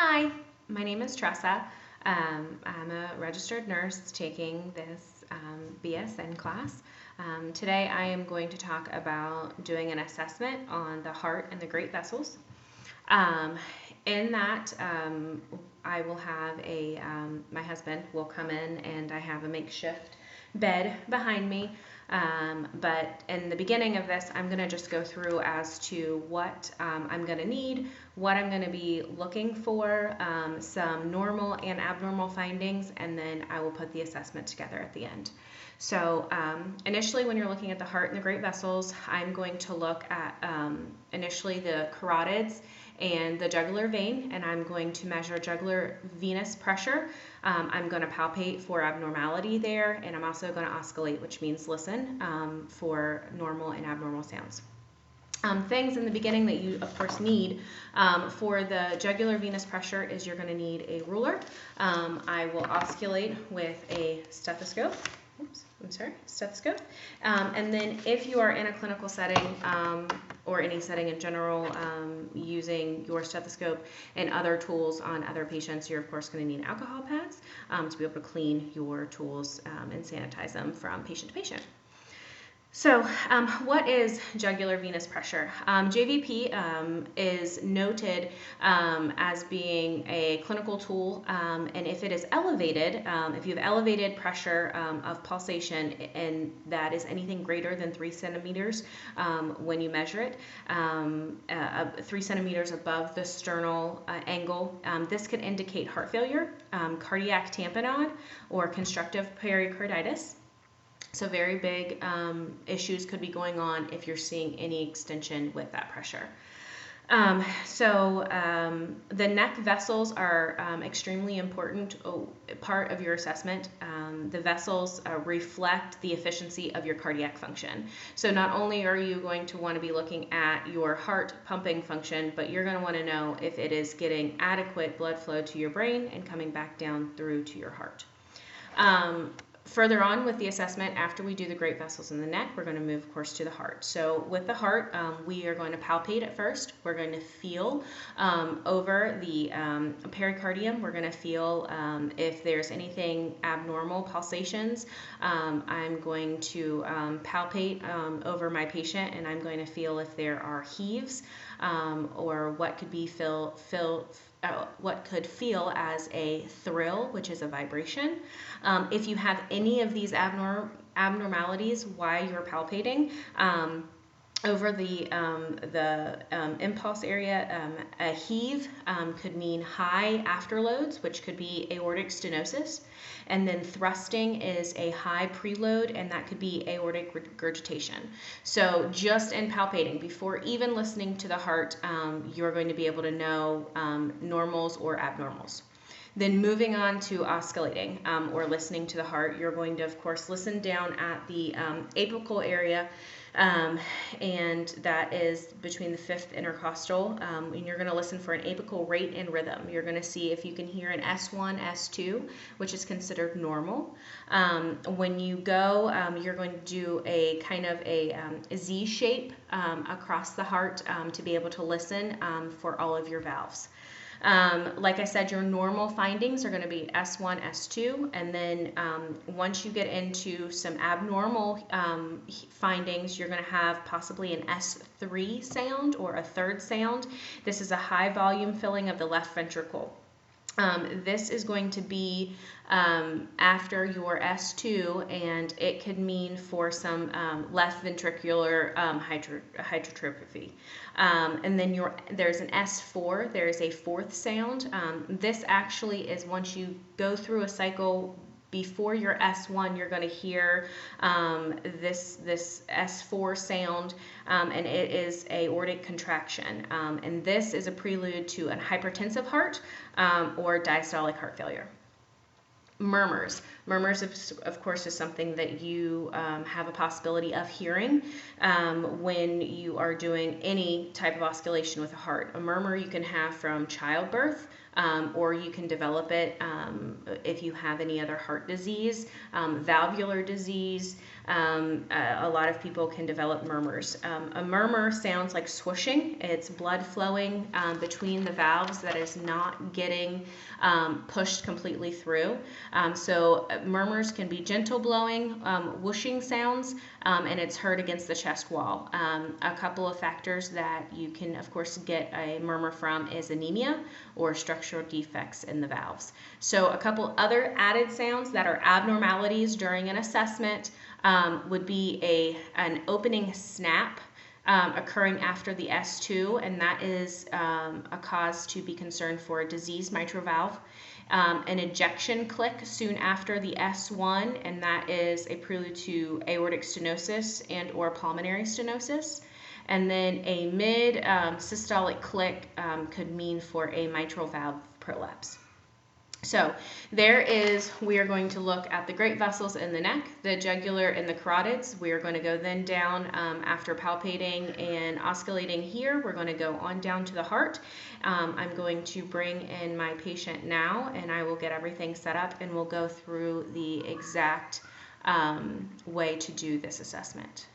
Hi, my name is Tressa. I'm a registered nurse taking this BSN class. Today I am going to talk about doing an assessment on the heart and the great vessels. Um, in that, I will have my husband will come in and I have a makeshift bed behind me. But in the beginning of this, I'm going to just go through as to what I'm going to need, what I'm going to be looking for, some normal and abnormal findings, and then I will put the assessment together at the end. So initially, when you're looking at the heart and the great vessels, I'm going to look at initially the carotids and the jugular vein, and I'm going to measure jugular venous pressure. I'm going to palpate for abnormality there, and I'm also going to oscillate, which means listen for normal and abnormal sounds. Things in the beginning that you, of course, need for the jugular venous pressure is you're going to need a ruler. I will oscillate with a stethoscope. Stethoscope. And then if you are in a clinical setting or any setting in general using your stethoscope and other tools on other patients, you're of course going to need alcohol pads to be able to clean your tools and sanitize them from patient to patient. So what is jugular venous pressure? JVP is noted as being a clinical tool, and if it is elevated, if you have elevated pressure of pulsation, and that is anything greater than 3 centimeters when you measure it, 3 centimeters above the sternal angle, this could indicate heart failure, cardiac tamponade, or constructive pericarditis. So very big issues could be going on if you're seeing any extension with that pressure. The neck vessels are extremely important part of your assessment. The vessels reflect the efficiency of your cardiac function. So not only are you going to want to be looking at your heart pumping function, but you're going to want to know if it is getting adequate blood flow to your brain and coming back down through to your heart. Further on with the assessment, after we do the great vessels in the neck, we're going to move, of course, to the heart. So with the heart, we are going to palpate at first. We're going to feel over the pericardium. We're going to feel if there's anything abnormal, pulsations. I'm going to palpate over my patient, and I'm going to feel if there are heaves or what could be what could feel as a thrill, which is a vibration. If you have any of these abnormalities while you're palpating, over the impulse area, a heave could mean high afterloads, which could be aortic stenosis. And then thrusting is a high preload, and that could be aortic regurgitation. So just in palpating, before even listening to the heart, you're going to be able to know normals or abnormals. Then moving on to osculating or listening to the heart, you're going to, of course, listen down at the apical area, and that is between the fifth intercostal, and you're going to listen for an apical rate and rhythm. You're going to see if you can hear an S1, S2, which is considered normal. When you go, you're going to do a kind of a Z shape across the heart to be able to listen for all of your valves. Like I said, your normal findings are going to be S1, S2, and then once you get into some abnormal findings, you're going to have possibly an S3 sound or a third sound. This is a high volume filling of the left ventricle. This is going to be after your S2, and it could mean for some left ventricular hypertrophy. And then there's an S4, there is a fourth sound. This actually is once you go through a cycle. Before your S1, you're going to hear this S4 sound, and it is aortic contraction. And this is a prelude to a hypertensive heart or diastolic heart failure. Murmurs. Murmurs, of course, is something that you have a possibility of hearing when you are doing any type of oscillation with the heart. A murmur you can have from childbirth, or you can develop it if you have any other heart disease, valvular disease. A lot of people can develop murmurs. A murmur sounds like swooshing. It's blood flowing between the valves that is not getting pushed completely through. So murmurs can be gentle blowing, whooshing sounds, and it's heard against the chest wall. A couple of factors that you can, of course, get a murmur from is anemia or structural defects in the valves. So a couple other added sounds that are abnormalities during an assessment would be an opening snap occurring after the S2, and that is a cause to be concerned for a diseased mitral valve. An ejection click soon after the S1, and that is a prelude to aortic stenosis and or pulmonary stenosis. And then a mid-systolic click could mean for a mitral valve prolapse. So we are going to look at the great vessels in the neck, the jugular, and the carotids. We are going to go then down after palpating and oscillating here. We're going to go on down to the heart. I'm going to bring in my patient now, and I will get everything set up, and we'll go through the exact way to do this assessment.